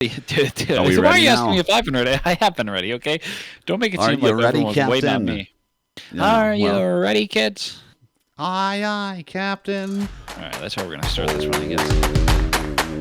Dude, Are we so why are ready you asking now? me if I've been ready? I have been ready, okay? Don't make it Are seem you like ready, everyone was waiting on Captain? me. Yeah, Are you well, ready, kids? aye, aye, Captain. All right, that's how we're going to start this one, I guess.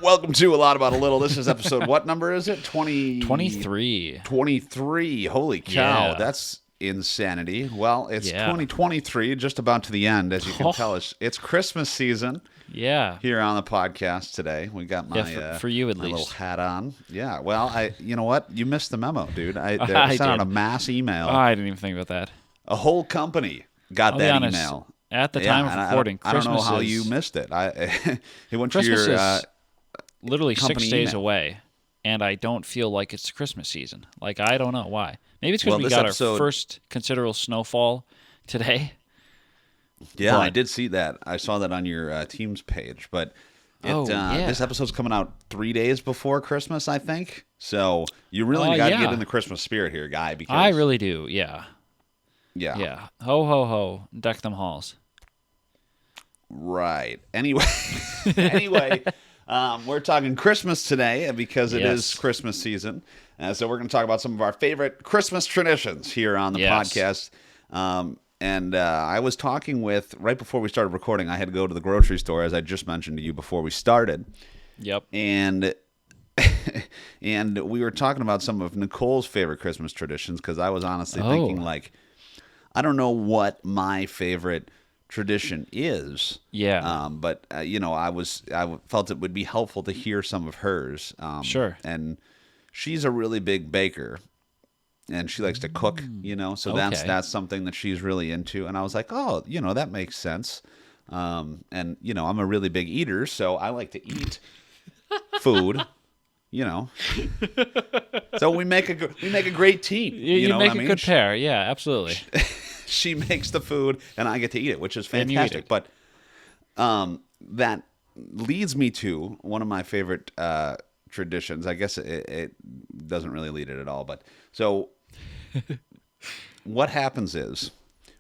Welcome to A Lot About a Little. This is episode, what number is it? 23. 23. Holy cow, Yeah. that's insanity. Well, it's Yeah. 2023, just about to the end. As you can tell, it's Christmas season Yeah. here on the podcast today. We got my for you at my least. little hat on. Yeah, well, you know what? You missed the memo, dude. I I sent out did. a mass email. Oh, I didn't even think about that. A whole company got I'll be that honest, email. at the Yeah, time of and recording, I don't know Christmas how is, you missed it. It went to Christmas your is literally 6 company days email. away, and I don't feel like it's Christmas season. Like, I don't know why. Maybe it's because Well, we this got episode- our first considerable snowfall today. Yeah, I But- did see that. I saw that on your Teams page. But yeah. this episode's coming out 3 days before Christmas, I think. So you really got to yeah. get in the Christmas spirit here, guy. Because I really do, yeah. yeah, Yeah. Ho, ho, ho. Deck them halls. right. Anyway, anyway, we're talking Christmas today because it is Yes. Christmas season. So we're going to talk about some of our favorite Christmas traditions here on the Yes. podcast. And I was talking with, right before we started recording, I had to go to the grocery store, as I just mentioned to you before we started. Yep. And and we were talking about some of Nicole's favorite Christmas traditions because I was honestly thinking, like, I don't know what my favorite tradition is. Yeah. But I felt it would be helpful to hear some of hers. Sure. And she's a really big baker, and she likes to cook. So Okay. that's something that she's really into. And I was like, oh, that makes sense. And I'm a really big eater, so I like to eat food. So we make a great team. You know make what I a mean? good pair. Yeah, absolutely. She makes the food and I get to eat it, which is And you eat fantastic. it. But that leads me to one of my favorite traditions. I guess it doesn't really lead it at all. But so what happens is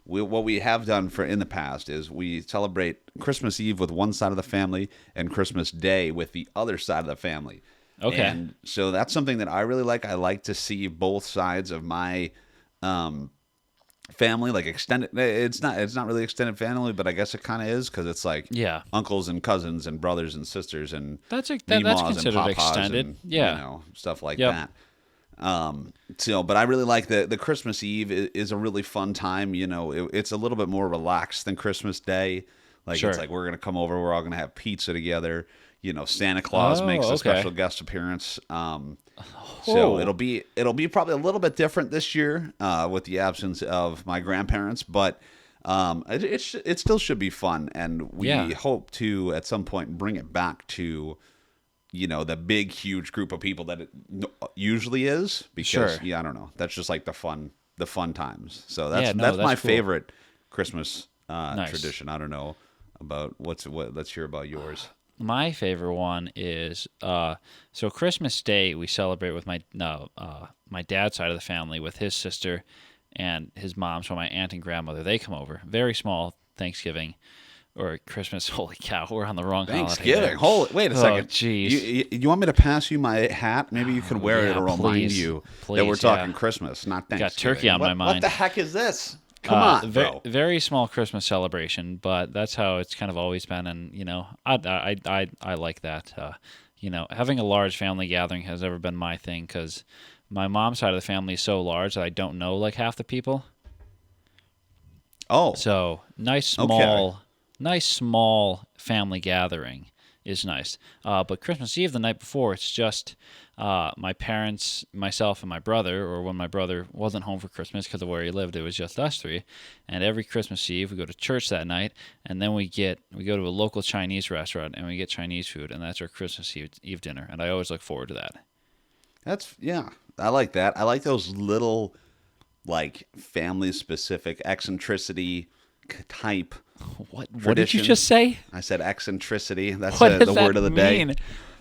what we have done in the past is we celebrate Christmas Eve with one side of the family and Christmas Day with the other side of the family. Okay. And so that's something that I really like. I like to see both sides of my family, like extended. It's not really extended family, but I guess it kind of is because it's like Yeah. uncles and cousins and brothers and sisters and That's meemaws and considered papas extended. and, Yeah. stuff like Yep. that. But I really like the Christmas Eve is a really fun time. It's a little bit more relaxed than Christmas Day. Like Sure. it's like we're gonna come over, we're all gonna have pizza together. Santa Claus makes a okay. special guest appearance. So Oh. it'll be probably a little bit different this year with the absence of my grandparents, but it still should be fun, and we Yeah. hope to at some point bring it back to the big huge group of people that it usually is, because Sure. I don't know, that's just like the fun times. So Yeah, that's no, that's that's my cool. favorite Christmas Nice. tradition. I don't know about let's hear about yours. My favorite one is so Christmas Day we celebrate with my dad's side of the family with his sister and his mom, so my aunt and grandmother. They come over. Very small Thanksgiving or Christmas. Holy cow, we're on the wrong holiday Thanksgiving. there. Holy, wait a second. jeez. You want me to pass you my hat? Maybe you could wear it yeah, to remind please. you that Please, we're talking yeah. Christmas, not Thanksgiving. Got turkey on my What mind. the heck is this? Come on, bro. Very small Christmas celebration, but that's how it's kind of always been, and I like that. Having a large family gathering has never been my thing because my mom's side of the family is so large that I don't know like half the people. Oh, So nice small family gathering is nice. But Christmas Eve, the night before, it's just my parents, myself, and my brother, or when my brother wasn't home for Christmas because of where he lived, it was just us three. And every Christmas Eve, we go to church that night, and then we go to a local Chinese restaurant, and we get Chinese food, and that's our Christmas Eve dinner. And I always look forward to that. I like that. I like those little, like, family-specific eccentricity type What did you Tradition. just say? I said eccentricity. That's What does the that word of the day. mean?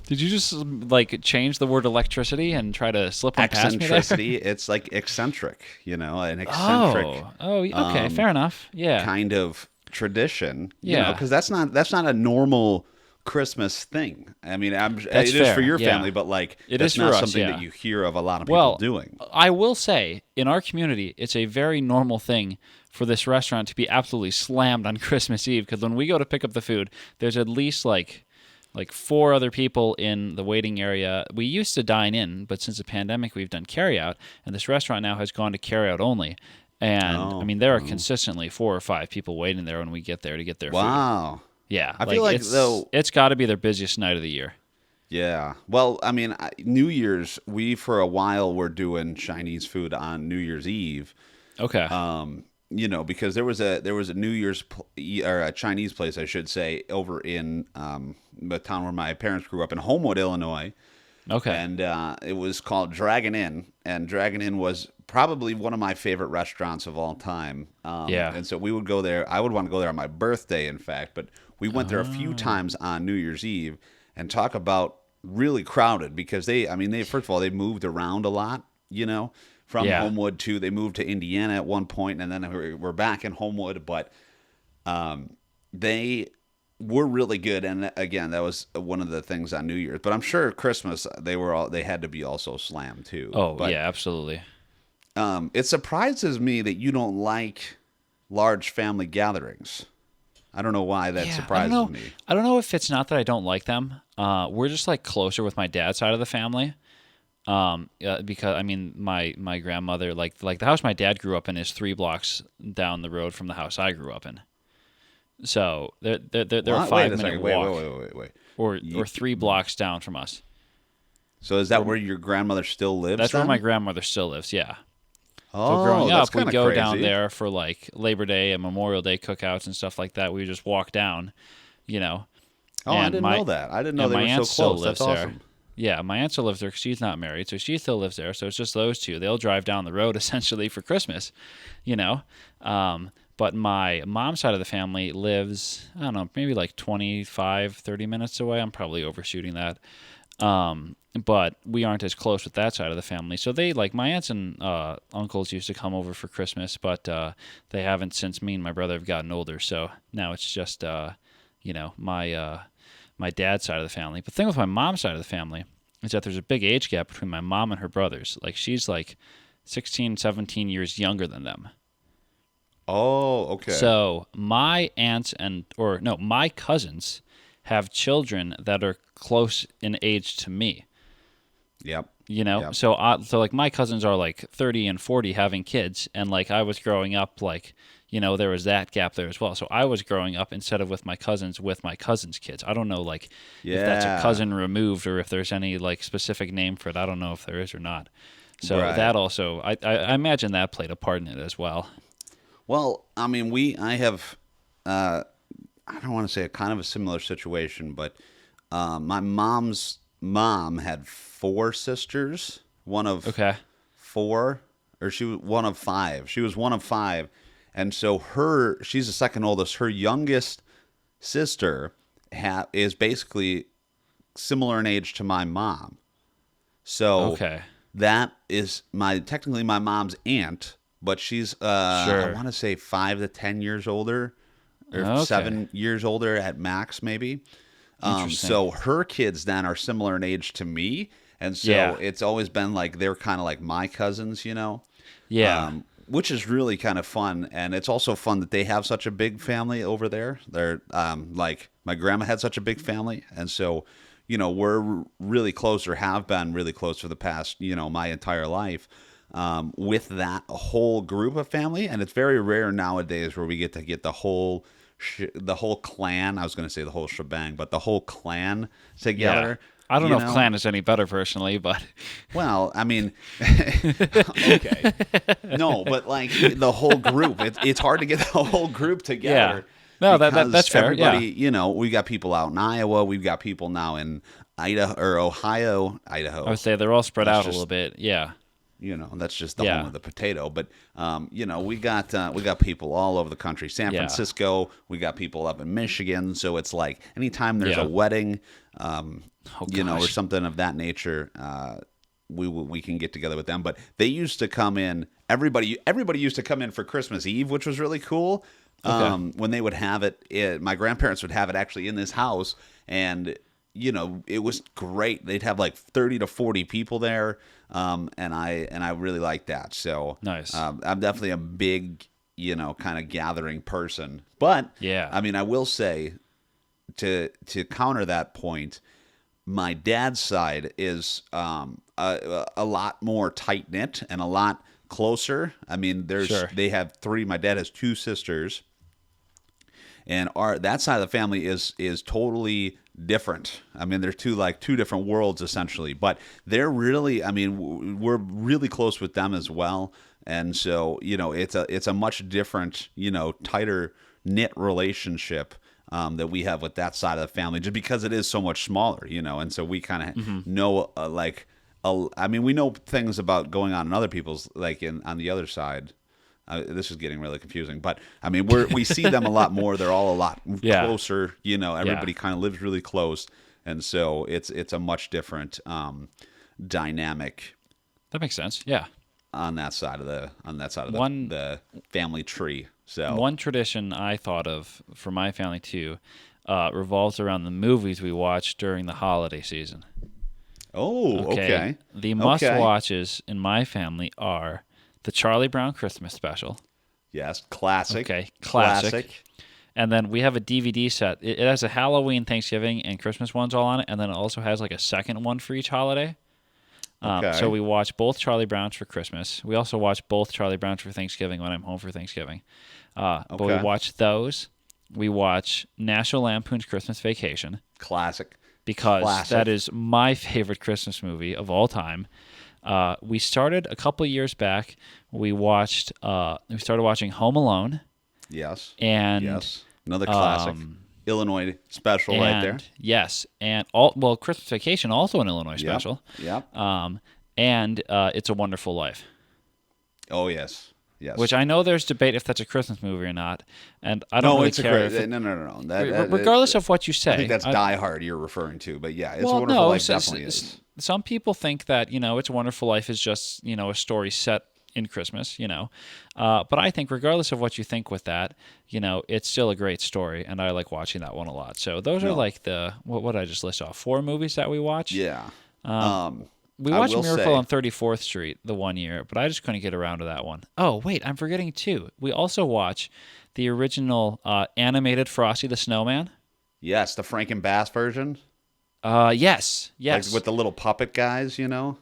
Did you just like change the word electricity and try to slip one past me there? Eccentricity. It's like eccentric, an eccentric Okay, fair enough. Yeah. kind of tradition. Yeah. Because that's not a normal Christmas thing. I mean, it That's is for fair, your yeah. family, but like It that's is for not us, something yeah. that you hear of a lot of people Well, doing. I will say, in our community, it's a very normal thing for this restaurant to be absolutely slammed on Christmas Eve. Because when we go to pick up the food, there's at least like 4 other people in the waiting area. We used to dine in, but since the pandemic, we've done carry out, and this restaurant now has gone to carry out only. And I mean, there are consistently 4 or 5 people waiting there when we get there to get their food. Wow. Yeah, I feel like, though- it's got to be their busiest night of the year. Yeah. Well, I mean, New Year's, we for a while were doing Chinese food on New Year's Eve. Okay. Because there was a New Year's or a Chinese place, I should say, over in the town where my parents grew up in Homewood, Illinois. Okay. And it was called Dragon Inn, and Dragon Inn was probably one of my favorite restaurants of all time. Yeah. And so we would go there. I would want to go there on my birthday, in fact, but we went there a Oh. few times on New Year's Eve, and talk about really crowded because they first of all, they moved around a lot, from Yeah. Homewood they moved to Indiana at one point, and then we're back in Homewood, but they were really good. And again, that was one of the things on New Year's, but I'm sure Christmas they had to be also slammed too. Oh, But, yeah, absolutely. it surprises me that you don't like large family gatherings. I don't know why that surprises me. I don't know if it's not that I don't like them. We're just like closer with my dad's side of the family. Because I mean, my grandmother, like the house my dad grew up in is 3 blocks down the road from the house I grew up in. So they're a Wait 5-minute second. walk, Wait. or 3 blocks down from us. So is that where your grandmother still lives? That's where then? my grandmother still lives. Yeah. Oh, So growing that's up, we'd kinda go down crazy. there for like Labor Day and Memorial Day cookouts and stuff like that. We would just walk down, Oh, I And didn't know that. I didn't know and they my were aunt so still close. lives That's there. awesome. Yeah, my aunt still lives there 'cause she's not married, so she still lives there. So it's just those two. They'll drive down the road essentially for Christmas, But my mom's side of the family lives, I don't know, maybe like 25, 30 minutes away. I'm probably overshooting that. But we aren't as close with that side of the family. So they, like, my aunts and uncles used to come over for Christmas, but they haven't since me and my brother have gotten older. So now it's just, my dad's side of the family. But the thing with my mom's side of the family is that there's a big age gap between my mom and her brothers. Like, she's like 16, 17 years younger than them. Oh, okay. So my aunts my cousins have children that are close in age to me. Yep. Yep. So like my cousins are like 30 and 40 having kids, and like I was growing up, like, there was that gap there as well. So I was growing up instead of with my cousins kids. I don't know, like, if that's Yeah. a cousin removed or if there's any like specific name for it. I don't know if there is or not. So Right. that also, I imagine that played a part in it as well. Well, I mean, I have, I don't want to say a kind of a similar situation, but my mom's mom had 4 sisters, one of Okay. 4, or she was one of 5. She was one of 5. And so she's the second oldest. Her youngest sister is basically similar in age to my mom. So Okay. that is technically my mom's aunt, but she's Sure. I want to say 5 to 10 years older, or Okay. 7 years older at max, maybe. Interesting. So her kids then are similar in age to me, and so Yeah. it's always been like they're kind of like my cousins, Yeah. which is really kind of fun. And it's also fun that they have such a big family over there. They're like my grandma had such a big family, and so we're really close, or have been really close for the past my entire life. With that whole group of family, and it's very rare nowadays where we get the whole clan. I was going to say the whole shebang, but the whole clan together. Yeah. I don't know if clan is any better personally, but Well, I mean, okay, no, but like the whole group, it's hard to get the whole group together. No, because that's fair. Everybody, we got people out in Iowa, we've got people now in Idaho or Idaho. I would say they're all spread That's out a just- little bit. Yeah. That's just the Yeah. home of the potato. But we got people all over the country. San Yeah. Francisco, we got people up in Michigan. So it's like anytime there's Yeah. a wedding, or gosh. something of that nature, we can get together with them. But they used to come in. Everybody used to come in for Christmas Eve, which was really cool. Okay. When they would have it, my grandparents would have it actually in this house, and it was great. They'd have like 30 to 40 people there, and I really liked that. So Nice. I'm definitely a big kind of gathering person. But Yeah. I mean, I will say to counter that point, my dad's side is a lot more tight knit and a lot closer. I mean, Sure. they have three. My dad has two sisters, and that side of the family is totally different. I mean, they're two different worlds essentially, but they're really. I mean, we're really close with them as well, and so it's a much different, tighter knit relationship. That we have with that side of the family, just because it is so much smaller, and so we kind of know, I mean, we know things about going on in other people's, like on the other side. This is getting really confusing, but I mean, we see them a lot more. They're all a lot Yeah. closer, everybody kind of lives really close, and so it's a much different dynamic That makes sense. Yeah. on that side of the One- the family tree. So One tradition I thought of for my family too revolves around the movies we watch during the holiday season. okay. The Okay. must-watches in my family are the Charlie Brown Christmas special. Yes, classic. Okay, classic. And then we have a DVD set. It has a Halloween, Thanksgiving, and Christmas ones all on it, and then it also has like a second one for each holiday. Okay. So we watch both Charlie Browns for Christmas. We also watch both Charlie Browns for Thanksgiving when I'm home for Thanksgiving. But we Okay. watch those. We watch National Lampoon's Christmas Vacation Classic. because Classic. that is my favorite Christmas movie of all time. We started a couple years back. We started watching Home Alone. Yes. And yes. Another classic. Illinois special right there. Yes, and Christmas Vacation, also an Illinois special. Yep. And It's a Wonderful Life, Oh yes. Yes. which I know there's debate if that's a Christmas movie or not, and I don't really it's care. no. Regardless of what you say, I think that's Die Hard you're referring to, but yeah, It's a well, Wonderful no, Life definitely is. Some people think that It's a Wonderful Life is just a story set in Christmas, but I think regardless of what you think with that, it's still a great story, and I like watching that one a lot. So those are No. like what did I just list off? 4 movies that we watch. Yeah. We I watched will Miracle say- on 34th Street the one year, but I just couldn't get around to that one. Oh, wait, I'm forgetting 2. We also watch the original animated Frosty the Snowman. Yes, the Frank and Bass version, Yes. like with the little puppet guys. No.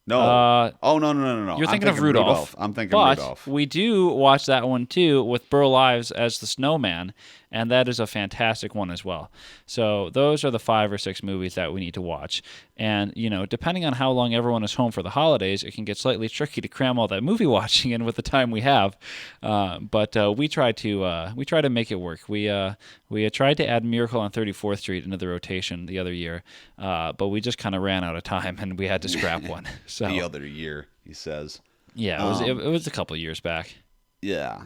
Uh, oh no. You're I'm thinking of Rudolph. I'm thinking but Rudolph. we do watch that one too with Burl Ives as the Snowman, and that is a fantastic one as well. So those are the 5 or 6 movies that we need to watch. And depending on how long everyone is home for the holidays, it can get slightly tricky to cram all that movie watching in with the time we have. But we try to make it work. We tried to add Miracle on 34th Street into the rotation the other year, but we just kind of ran out of time and we had to scrap one. So The other year, he says. yeah, it was a couple years back. Yeah.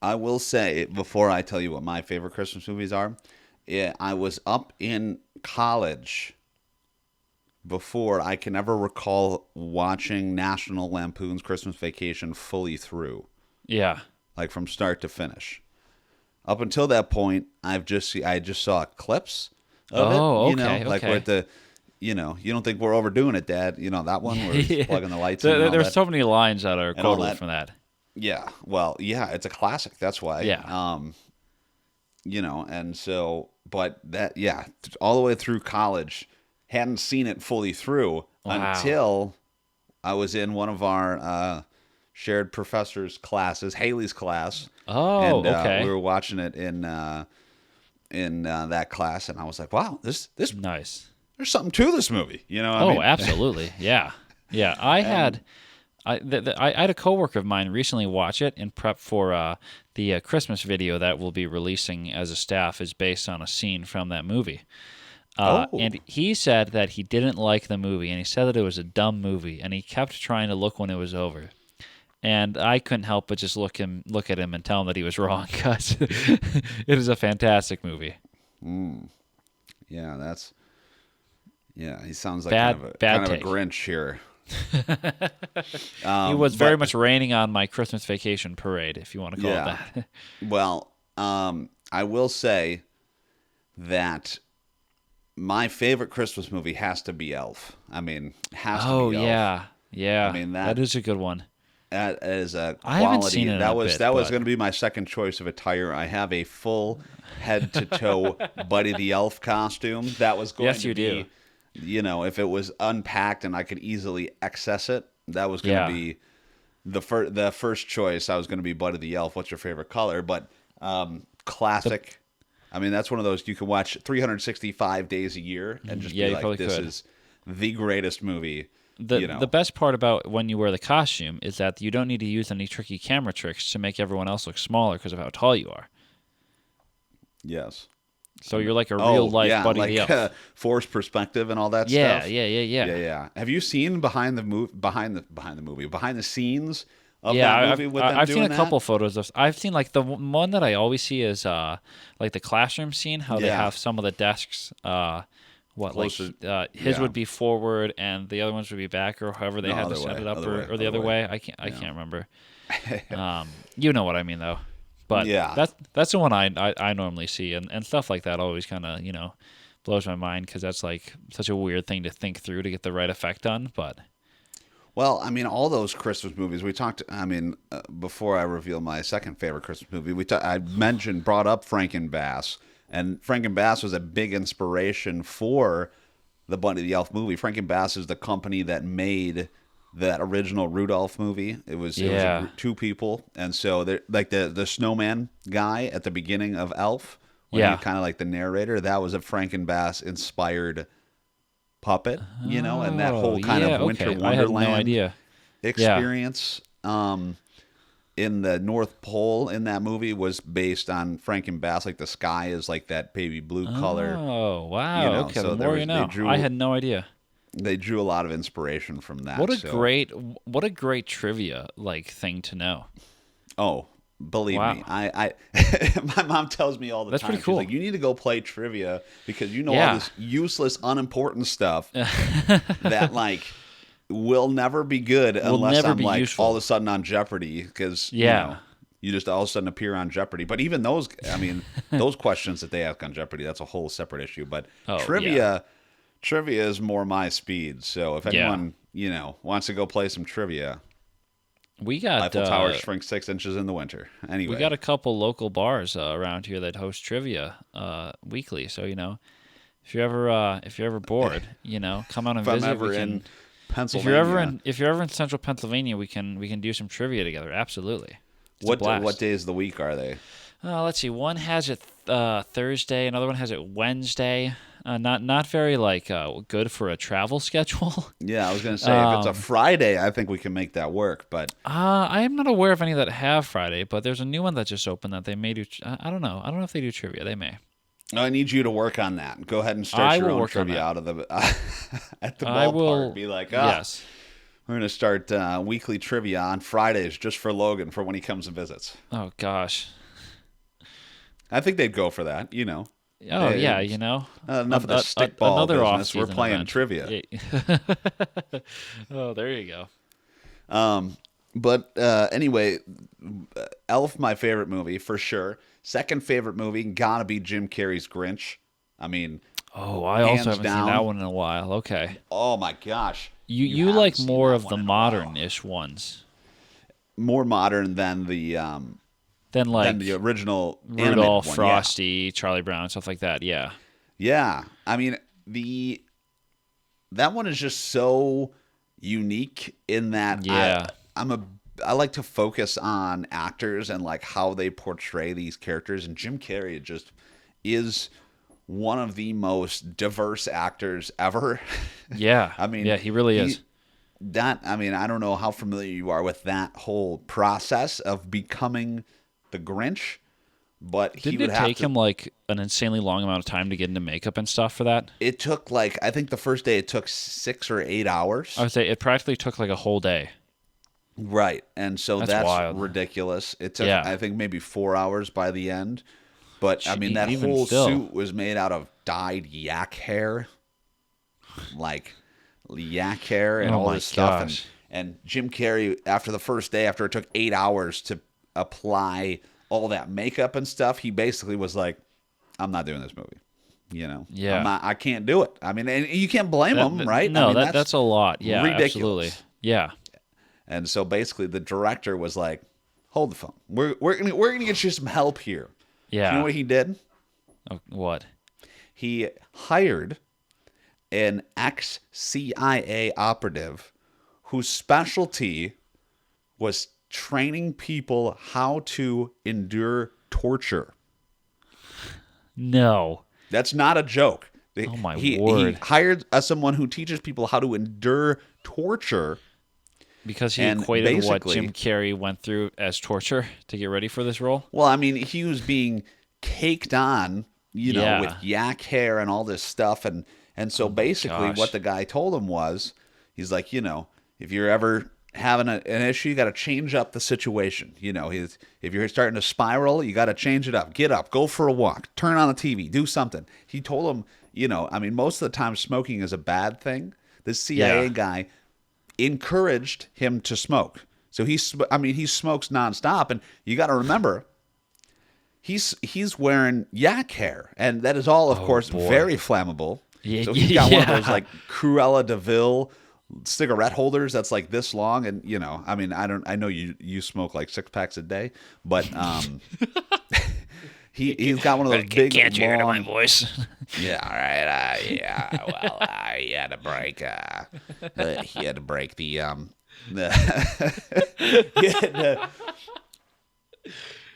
I will say, before I tell you what my favorite Christmas movies are, I was up in college before I can ever recall watching National Lampoon's Christmas Vacation fully through, Yeah. like from start to finish. Up until that point, I just saw clips of Oh, it, like okay. where the, you don't think we're overdoing it, Dad? That one where he's plugging the lights in. There, and all there's that. so many lines that are all quotable that. from that. Yeah, well, yeah, it's a classic. That's why. Yeah. And so, but that, yeah, all the way through college, hadn't seen it fully through Wow. until I was in one of our shared professors' classes, Haley's class. Oh, and, okay. We were watching it in that class, and I was like, wow, this Nice. there's something to this movie. I Oh, mean? absolutely. Yeah. Yeah. I had a coworker of mine recently watch it in prep for the Christmas video that we'll be releasing as a staff is based on a scene from that movie. Oh, And he said that he didn't like the movie, and he said that it was a dumb movie, and he kept trying to look when it was over. And I couldn't help but just look at him and tell him that he was wrong because it is a fantastic movie. yeah, he sounds like Bad kind of a take. Grinch here. He was very much raining on my Christmas vacation parade, if you want to call Yeah. it that. Well, I will say that my favorite Christmas movie has to be Elf. I mean, has to Oh be Elf. yeah, yeah. I mean, that is a good one. That is a quality. I haven't seen it in that a was bit, that was but- going to be my second choice of attire. I have a full head to toe Buddy the Elf costume. That was going Yes, to you be, do. if it was unpacked and I could easily access it, that was going Yeah. to be the first choice. I was going to be Buddy the Elf. What's your favorite color? But classic. I mean, that's one of those you can watch 365 days a year and just Yeah, be you like, probably this could. is the greatest movie. The best part about when you wear the costume is that you don't need to use any tricky camera tricks to make everyone else look smaller because of how tall you are. Yes. So you're like a real life Buddy like the Elf. forced perspective and all that Yeah, stuff. yeah. Have you seen behind the scenes of Yeah, that movie with them I've doing seen a that? couple photos of. I've seen like the one that I always see is like the classroom scene. How they Yeah. have some of the desks. Closer- His yeah. would be forward and the other ones would be back, or however they No, had to other set way, it up, other way, or the other other way. way. I can't remember. You know what I mean though. But Yeah. that's the one I normally see, and stuff like that always kind of blows my mind because that's like such a weird thing to think through to get the right effect done. But Well, I mean, all those Christmas movies we talked. I mean, before I reveal my second favorite Christmas movie, I brought up Frankenbass, and Frankenbass was a big inspiration for the Buddy the Elf movie. Frankenbass is the company that made that original Rudolph movie. It was Yeah. two people, and so they're like the snowman guy at the beginning of Elf. When Yeah. he kind of like the narrator. That was a Frankenbass inspired puppet, and that whole kind of winter okay. wonderland I had no idea. experience in the North Pole in that movie was based on Frankenbass. Like the sky is like that baby blue color. Oh wow! Okay, so the there more was- you they know. drew- I had no idea. They drew a lot of inspiration from that. What a so- what a great trivia thing to know. Oh, believe Wow. me, I my mom tells me all the That's time. pretty cool. She's like, you need to go play trivia because you know Yeah. all this useless, unimportant stuff that like will never be good unless never I'm be like useful. all of a sudden on Jeopardy because Yeah. you just all of a sudden appear on Jeopardy. But even those, I mean, those questions that they ask on Jeopardy, that's a whole separate issue. But Oh, trivia is more my speed. So if Yeah. anyone wants to go play some trivia, We got Eiffel Tower shrinks 6 inches in the winter. Anyway, we got a couple local bars around here that host trivia weekly. So if you're ever bored, come out and if I'm visit. ever We in can- Pennsylvania, if you're ever in central Pennsylvania, we can do some trivia together. Absolutely. It's a what blast. days of the week are they? Let's see. One has it Thursday. Another one has it Wednesday. Not very good for a travel schedule. Yeah, I was gonna say if it's a Friday, I think we can make that work. But I am not aware of any that have Friday, but there's a new one that just opened that they may do. I don't know. I don't know if they do trivia. They may. I need you to work on that. Go ahead and start I your will own work on trivia that. out of the at the I ballpark. will. Be like, Yes. we're gonna start weekly trivia on Fridays just for Logan for when he comes and visits. Oh gosh. I think they'd go for that. Oh Hey, yeah. Enough of the stickball another business. We're off-season playing event. trivia. Yeah. Oh, there you go. But anyway, Elf, my favorite movie for sure. Second favorite movie, gotta be Jim Carrey's Grinch. I mean, Oh, I also Hands haven't down. seen that one in a while. Okay. oh my gosh. You haven't like seen more that of the one in a while. modern-ish ones More modern than the than original animated Rudolph, one. Frosty, Charlie Brown, stuff like that. Yeah. Yeah. I mean, that one is just so unique in that Yeah. I like to focus on actors and like how they portray these characters, and Jim Carrey just is one of the most diverse actors ever. Yeah. I mean, yeah, he really is. I don't know how familiar you are with that whole process of becoming the Grinch, but he Didn't would it have take to. him like an insanely long amount of time to get into makeup and stuff for that? It took like I think the first day it took 6 or 8 hours. I would say it practically took like a whole day. Right. And so That's that's wild. ridiculous. It took, Yeah. I think, maybe 4 hours by the end. But, I mean, that Even whole still. suit was made out of dyed yak hair. Like, yak hair and Oh all my this stuff. gosh. And Jim Carrey, after the first day, after it took 8 hours to apply all that makeup and stuff, he basically was like, I'm not doing this movie. You know? Yeah. I can't do it. I mean, and you can't blame him, right? No, I mean, that's a lot. Yeah, ridiculous. absolutely. Yeah. And so basically, the director was like, "Hold the phone. We're gonna get you some help here." Yeah. You know what he did? Oh, what? He hired an ex-CIA operative whose specialty was training people how to endure torture. No. That's not a joke. Oh, my He word. hired someone who teaches people how to endure torture. Because he And equated what basically- Jim Carrey went through as torture to get ready for this role. Well, I mean, he was being caked on, you know, Yeah. with yak hair and all this stuff, and so basically, gosh. what the guy told him was, he's like, you know, if you're ever having an issue, you got to change up the situation. You know, if you're starting to spiral, you got to change it up. Get up, go for a walk, turn on the TV, do something. He told him, you know, I mean, most of the time, smoking is a bad thing. This CIA Yeah. guy encouraged him to smoke. So he smokes nonstop, and you got to remember, he's wearing yak hair, and that is all, of course, boy. very flammable. Yeah, So he's got one of those yeah. like Cruella de Vil cigarette holders that's like this long, and you know, I mean, I know you smoke like 6 packs a day, but he's got one of those big long, voice? yeah, all right. Yeah. Well, he had to break. He had to break the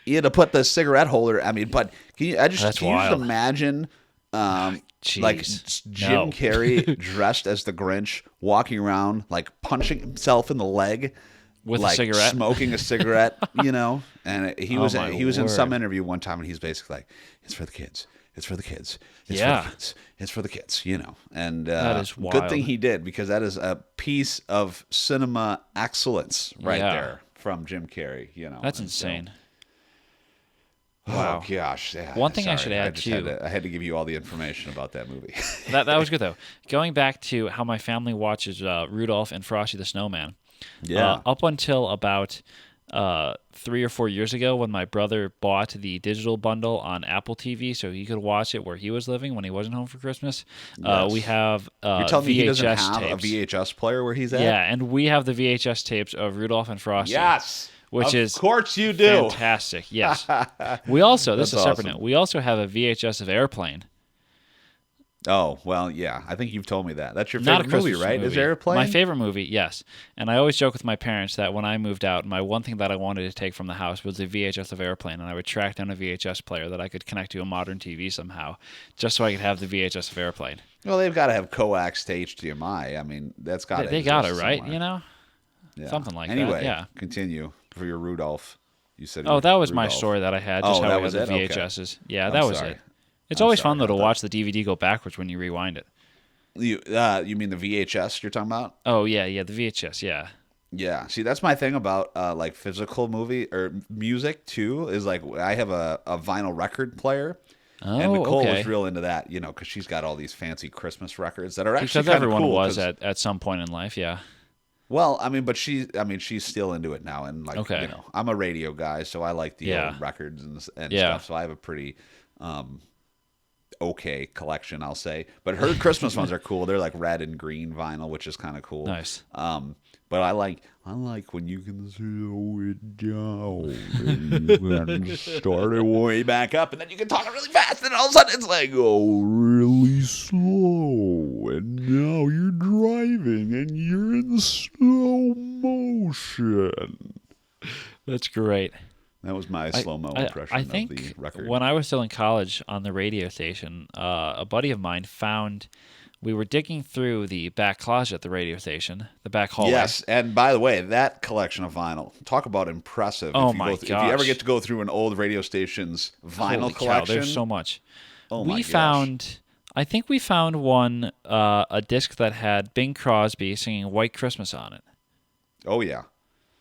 he had to put the cigarette holder. I mean, but can you just wild. imagine, like Jeez. Jim No. Carrey dressed as the Grinch, walking around like punching himself in the leg. With a like cigarette? smoking a cigarette, you know, and he was my in some word. interview one time, and he's basically like, "It's for the kids. It's for the kids. It's Yeah. for the kids. It's for the kids." You know, and That is good thing wild. he did, because that is a piece of cinema excellence right Yeah. there from Jim Carrey. You know, That's and so- insane. Oh gosh! Yeah, One thing I sorry, should add, just had too- I had to give you all the information about that movie. That was good though. Going back to how my family watches Rudolph and Frosty the Snowman. Yeah. Up until about 3 or 4 years ago, when my brother bought the digital bundle on Apple TV, so he could watch it where he was living when he wasn't home for Christmas. Yes. We have You're telling VHS me he doesn't have tapes. a VHS player where he's at? Yeah, and we have the VHS tapes of Rudolph and Frosty. Yes. Which is of course you do. Fantastic. Yes. We also, this is That's a separate awesome. note. We also have a VHS of Airplane. Oh, well, yeah. I think you've told me that. That's your Not a favorite movie, Christmas right? movie. Is Airplane? My favorite movie, yes. And I always joke with my parents that when I moved out, my one thing that I wanted to take from the house was the VHS of Airplane, and I would track down a VHS player that I could connect to a modern TV somehow, just so I could have the VHS of Airplane. Well, they've got to have coax to HDMI. I mean, that's got to They got it, right? You know? Yeah. Something like that, anyway, yeah. continue for your Rudolph. You said. Oh, that was my Rudolph. story that I had, just Oh, how that we was had the it? Okay. VHSs. Yeah, I'm that was sorry. it. It's I'm always sorry fun, though, to about watch the DVD go backwards when you rewind it. You mean the VHS you're talking about? Oh, yeah, the VHS, yeah. Yeah. See, that's my thing about like physical movie or music too. Is like I have a vinyl record player. Oh, And Nicole okay. was real into that, you know, because she's got all these fancy Christmas records that are actually Because kind of everyone cool. was 'cause- at some point in life, yeah. Well, I mean, but she's still into it now, and like, Okay. you know, I'm a radio guy, so I like the Yeah. old records and Yeah. stuff. So I have a pretty okay collection, I'll say. But her Christmas ones are cool. They're like red and green vinyl, which is kind of cool. Nice. But I like when you can slow it down and you can start it way back up, and then you can talk it really fast, and all of a sudden it's like, oh, really slow, and now you're driving and you're in slow motion. That's great. That was my slow-mo impression I of think the record. when I was still in college on the radio station, a buddy of mine found we were digging through the back closet at the radio station, the back hallway. Yes, and by the way, that collection of vinyl, talk about impressive. Oh if you my if you ever gosh. get to go through an old radio station's vinyl Holy cow, collection, there's so much. oh my We gosh. found, I think we found one, a disc that had Bing Crosby singing White Christmas on it. Oh yeah.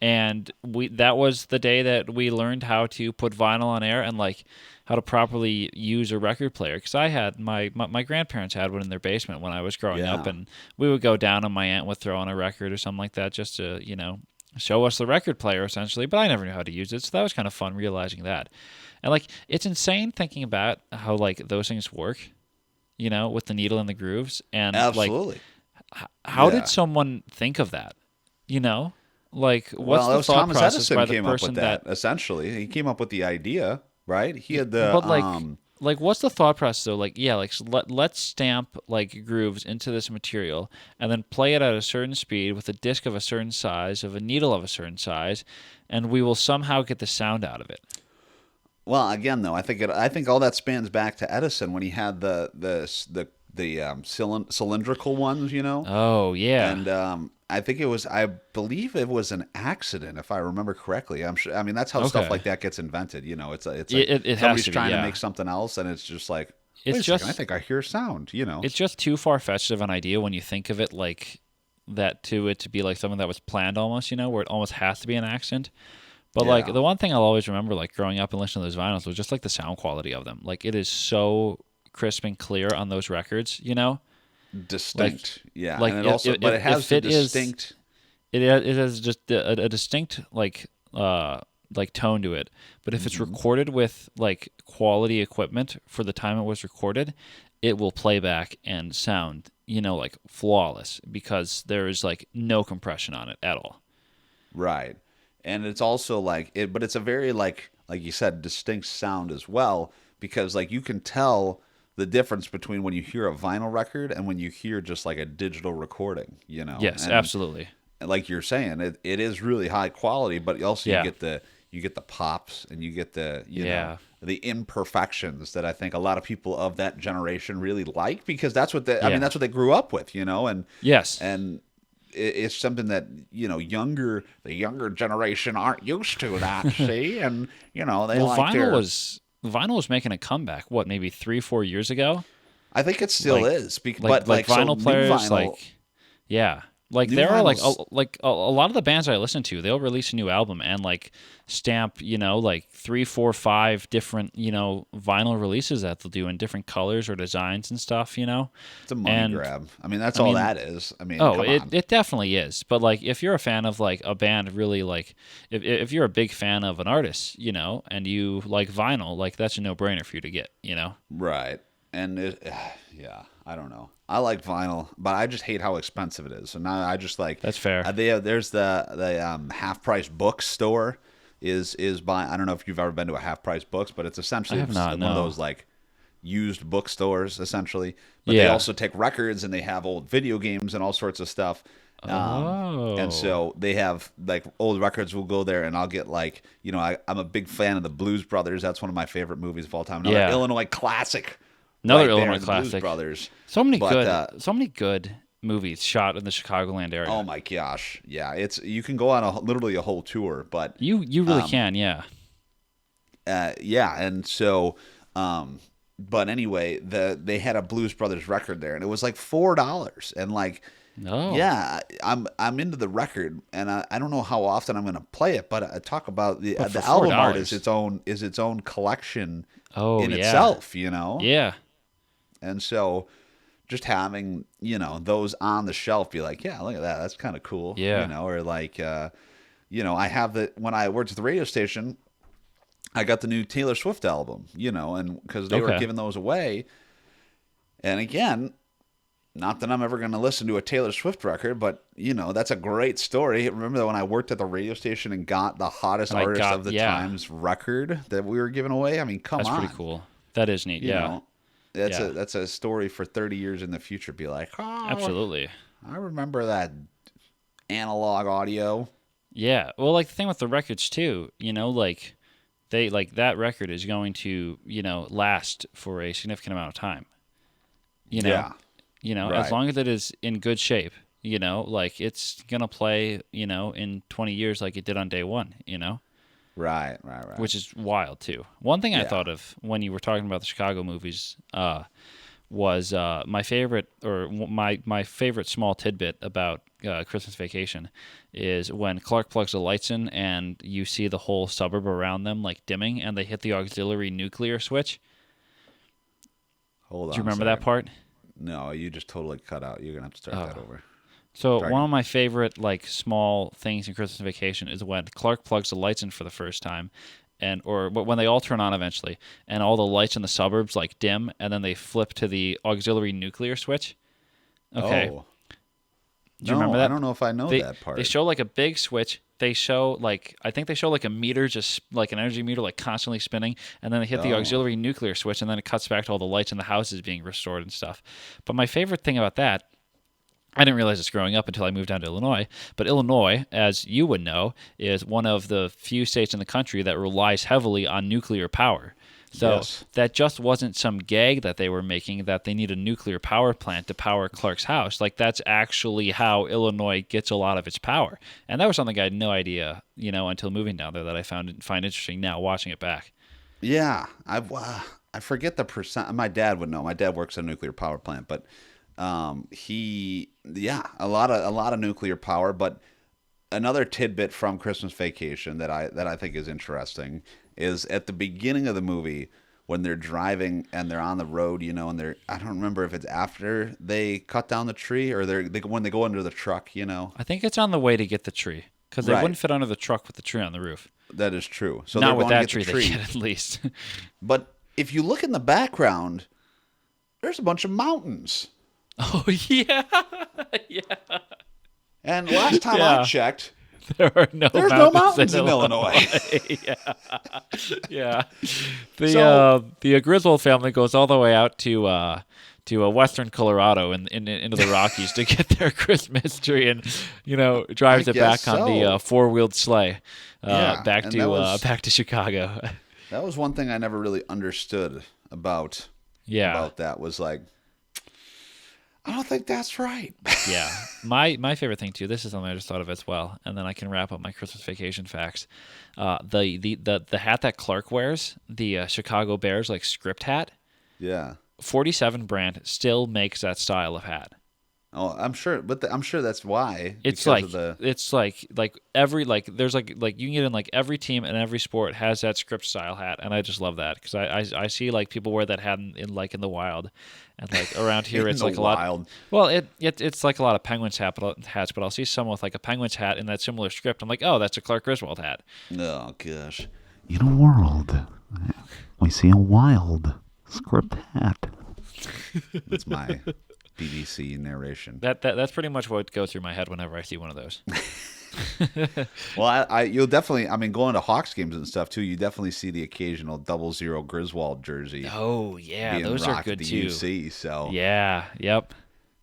And that was the day that we learned how to put vinyl on air and like how to properly use a record player, because I had my grandparents had one in their basement when I was growing up, Yeah. and we would go down and my aunt would throw on a record or something like that just to show us the record player essentially, but I never knew how to use it, so that was kind of fun realizing that. And like it's insane thinking about how like those things work, with the needle and the grooves, and like Absolutely. how Yeah. did someone think of that? Like, what's Well, that the was thought Thomas process Edison by the came up person with that, essentially. He came up with the idea, right? He had the but like, what's the thought process though? Like, yeah, like let's stamp like grooves into this material and then play it at a certain speed with a disc of a certain size, of a needle of a certain size, and we will somehow get the sound out of it. well, again though, I think all that spans back to Edison when he had the cylindrical ones, Oh yeah, and I believe it was an accident, if I remember correctly. I'm sure. I mean, that's how stuff Okay. like that gets invented. It's like It has somebody's to be, trying to yeah. make something else, and it's just like, It's wait a second, just- I think I hear sound. it's just too far fetched of an idea when you think of it like that, to it to be like something that was planned almost, where it almost has to be an accident. But like Yeah. the one thing I'll always remember, like growing up and listening to those vinyls, was just like the sound quality of them. Like it is so crisp and clear on those records, distinct. Yeah, like, and it also, but it has if the it is- distinct. It has just a distinct like tone to it. But if it's recorded with like quality equipment for the time it was recorded, it will play back and sound like flawless, because there is like no compression on it at all. Right. And it's also like it, but it's a very like you said, distinct sound as well, because like you can tell the difference between when you hear a vinyl record and when you hear just like a digital recording, Yes, And absolutely. like you're saying, it is really high quality, but also Yeah. you get the pops, and you get the Yeah. the imperfections that I think a lot of people of that generation really like, because that's what I Yeah. mean, that's what they grew up with, and Yes. and it's something that the younger generation aren't used to that. See, and they Well, like vinyl was making a comeback. What, maybe 3-4 years ago? I think it still like- is, Like but like so vinyl new players, vinyl- yeah. Like New there are like vinyls- a lot of the bands I listen to, they'll release a new album and like stamp, like 3, 4, 5 different, vinyl releases that they'll do in different colors or designs and stuff, it's a money and- grab. I mean, that's I all mean- that is. I mean, Oh, come it, on. it definitely is. But like if you're a fan of like a band, really like if you're a big fan of an artist, and you like vinyl, like that's a no-brainer for you to get, Right. And yeah, I don't know. I like vinyl, but I just hate how expensive it is. So now I just like That's fair. there's the half price bookstore is by, I don't know if you've ever been to a half price books, but it's essentially I have not, one no. of those like used bookstores essentially. But they Yeah. also take records, and they have old video games and all sorts of stuff. Oh. And so they have like old records. We'll go there, and I'll get like, I'm a big fan of the Blues Brothers. That's one of my favorite movies of all time. Another Yeah. Illinois classic. Another right there, Illinois the Blues classic. Brothers. So many But, so many good movies shot in the Chicagoland area. Oh my gosh, yeah, you can go on literally a whole tour, but You really can, yeah. yeah, and so, but anyway, they had a Blues Brothers record there, and it was like $4, and like, Oh. yeah, I'm into the record, and I don't know how often I'm gonna play it, but I talk about the But for album art $4. is its own collection Oh, in yeah. itself, Yeah. and so. Just having, those on the shelf, be like, yeah, look at that. That's kind of cool. Yeah. Or like, I have when I worked at the radio station, I got the new Taylor Swift album, and because they were Okay. giving those away. And again, not that I'm ever going to listen to a Taylor Swift record, but, that's a great story. Remember that when I worked at the radio station and got the hottest And I artist got- of the yeah. times record that we were giving away? I mean, come That's on. pretty cool. That is neat. You Yeah. know? That's Yeah. that's a story for 30 years in the future. Be like, oh, Absolutely. I remember that analog audio. Yeah. Well, like the thing with the records too, like they like that record is going to, last for a significant amount of time. Yeah. as Right. long as it is in good shape, like it's going to play, in 20 years like it did on day one, Right. which is wild too. One thing I Yeah. thought of when you were talking about the Chicago movies was my favorite, or my favorite small tidbit about Christmas Vacation is when Clark plugs the lights in and you see the whole suburb around them like dimming and they hit the auxiliary nuclear switch. Hold on. Do you a remember that second. part? No, you just totally cut out. You're gonna have to start that over. So Sorry. one of my favorite like small things in Christmas Vacation is when Clark plugs the lights in for the first time, or when they all turn on eventually, and all the lights in the suburbs like dim, and then they flip to the auxiliary nuclear switch. Okay, Oh. do you remember No, I that? don't know if I know They that part. they show like a big switch. They show like I think they show like a meter, just like an energy meter, like constantly spinning, and then they hit the Oh. auxiliary nuclear switch, and then it cuts back to all the lights in the houses being restored and stuff. But my favorite thing about that, I didn't realize this growing up until I moved down to Illinois. But Illinois, as you would know, is one of the few states in the country that relies heavily on nuclear power. So Yes. that just wasn't some gag that they were making that they need a nuclear power plant to power Clark's house. Like that's actually how Illinois gets a lot of its power. And that was something I had no idea, until moving down there that I find interesting now watching it back. Yeah, I forget the percent. My dad would know. My dad works at a nuclear power plant, but a lot of nuclear power. But another tidbit from Christmas Vacation that I think is interesting is at the beginning of the movie when they're driving and they're on the road, and I don't remember if it's after they cut down the tree or when they go under the truck, I think it's on the way to get the tree because they Right. wouldn't fit under the truck with the tree on the roof. That is true. So Not they're with going that to get tree, the they get at least. But if you look in the background, there's a bunch of mountains. Oh yeah, yeah. And last time Yeah. I checked, There are no there's mountains, no mountains in Illinois. Yeah. The So- the Griswold family goes all the way out to western Colorado into the Rockies to get their Christmas tree, and drives I it back guess on the so. four-wheeled sleigh Yeah, back and to that was- back to Chicago. That was one thing I never really understood about Yeah. that was like, I don't think that's right. Yeah, my favorite thing too. This is something I just thought of as well, and then I can wrap up my Christmas Vacation facts. The hat that Clark wears, the Chicago Bears like script hat, Yeah. 47 brand still makes that style of hat. Oh, I'm sure, but I'm sure that's why. It's because like of the, it's like every there's like you can get in like every team and every sport has that script style hat, and I just love that because I see like people wear that hat in the wild, and like around here In it's the like a wild. lot. Well, it's like a lot of Penguins hats, but I'll see someone with like a Penguins hat in that similar script. I'm like, oh, that's a Clark Griswold hat. oh gosh. In a world, we see a wild script hat. That's my BBC narration. That's pretty much what goes through my head whenever I see one of those. Well, you'll definitely, I mean, going to Hawks games and stuff too, you definitely see the occasional 00 Griswold jersey Oh yeah, being those are rocked good at the too. UC. So Yeah. Yep.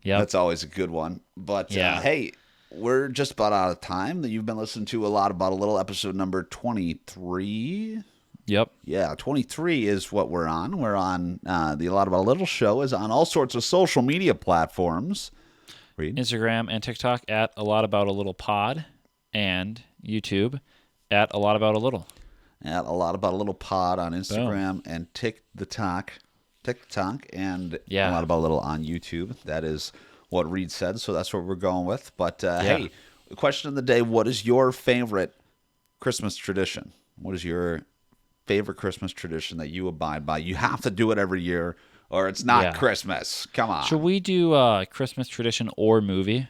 that's always a good one. But Yeah. hey, we're just about out of time. You've been listening to A Lot About a Little, episode number 23. Yep. Yeah, 23 is what we're on. We're on the A Lot About a Little show is on all sorts of social media platforms. Read. Instagram and TikTok at A Lot About a Little Pod, and YouTube at A Lot About a Little. At A Lot About a Little pod on Instagram and TikTok, and Yeah. A Lot About a Little on YouTube. That is what Reed said, so that's what we're going with. But hey, the question of the day: what is your favorite Christmas tradition? What is your favorite Christmas tradition that you abide by? You have to do it every year, or it's not Yeah. Christmas. Come on. Should we do Christmas tradition or movie?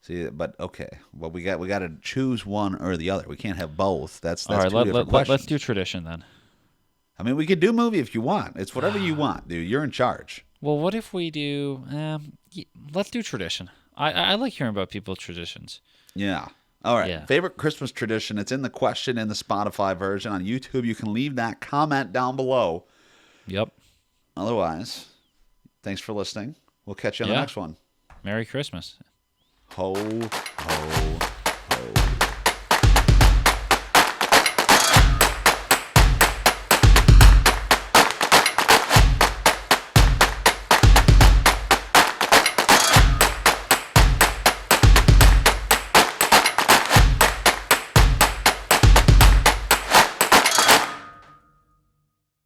See, but okay. Well, we got to choose one or the other. We can't have both. That's All right, two different questions. let's do tradition then. I mean, we could do movie if you want. It's whatever you want, dude. You're in charge. Well, what if we do? Let's do tradition. I like hearing about people's traditions. Yeah. All right. Yeah. Favorite Christmas tradition. It's in the question in the Spotify version. On YouTube, you can leave that comment down below. Yep. Otherwise, thanks for listening. We'll catch you on the Yeah. next one. Merry Christmas. Ho